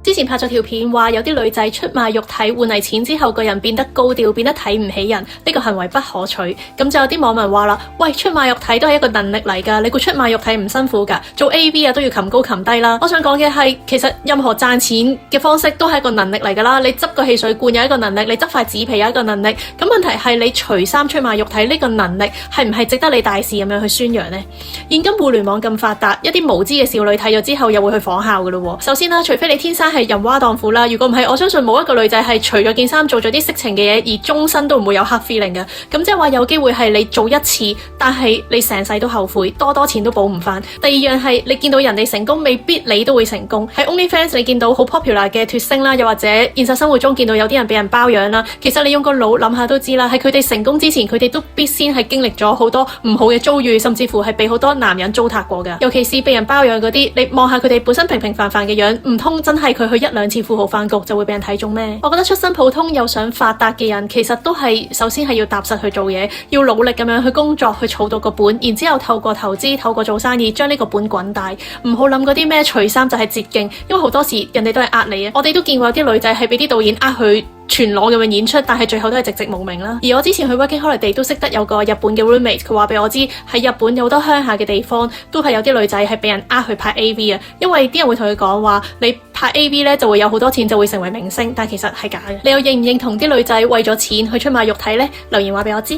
之前拍咗條片話有啲女仔出賣肉體換嚟錢之後，個人變得高調，變得睇唔起人，呢個行為不可取。咁就有啲網民話啦，喂，出賣肉體都係一個能力嚟㗎，你估出賣肉體唔辛苦㗎？做 AV 啊都要擒高擒低啦。我想講嘅係，其實任何賺錢嘅方式都係一個能力嚟㗎啦。你執個汽水罐有一個能力，你執塊紙皮有一個能力。咁問題係你除衫出賣肉體呢個能力係唔係值得你大肆咁樣去宣揚呢？現今互聯網咁發達，一啲無知嘅少女睇咗之後又會去仿效㗎咯。首先啦，除非你天生係人蛙蕩婦啦，如果唔係，我相信冇一個女仔係除咗件衫做咗啲色情嘅嘢，而終身都唔會有黑 feeling 嘅。咁即係話有機會係你做一次，但係你成世都後悔，多錢都補唔翻。第二樣係你見到人哋成功，未必你都會成功。喺 OnlyFans 你見到好 popular 嘅脫星啦，又或者現實生活中見到有啲人俾人包養啦，其實你用個腦諗下都知啦，喺佢哋成功之前，佢哋都必先係經歷咗好多唔好嘅遭遇，甚至乎係被好多男人糟蹋過㗎。尤其是被人包養嗰啲，你望下佢哋本身平平凡凡嘅樣，唔通真係佢去一兩次富豪飯局就會俾人睇中咩？我覺得出身普通又想發達嘅人，其實都係首先係要踏實去做嘢，要努力咁樣去工作，去儲到個本，然之後透過投資、透過做生意，將呢個本滾大。唔好諗嗰啲咩除衫就係捷徑，因為好多時人哋都係呃你啊。我哋都見過有啲女仔係俾啲導演呃去全裸咁樣演出，但係最後都係寂寂無名啦。而我之前去 Working Holiday 都識得有個日本嘅 roommate， 佢話俾我知喺日本有好多鄉下嘅地方都係有啲女仔係俾人呃去拍 AV 啊，因為啲人會同佢講話你拍 AV 咧就會有好多錢，就會成為明星，但係其實係假嘅。你又認唔認同啲女仔為咗錢去出賣肉體呢？留言話俾我知。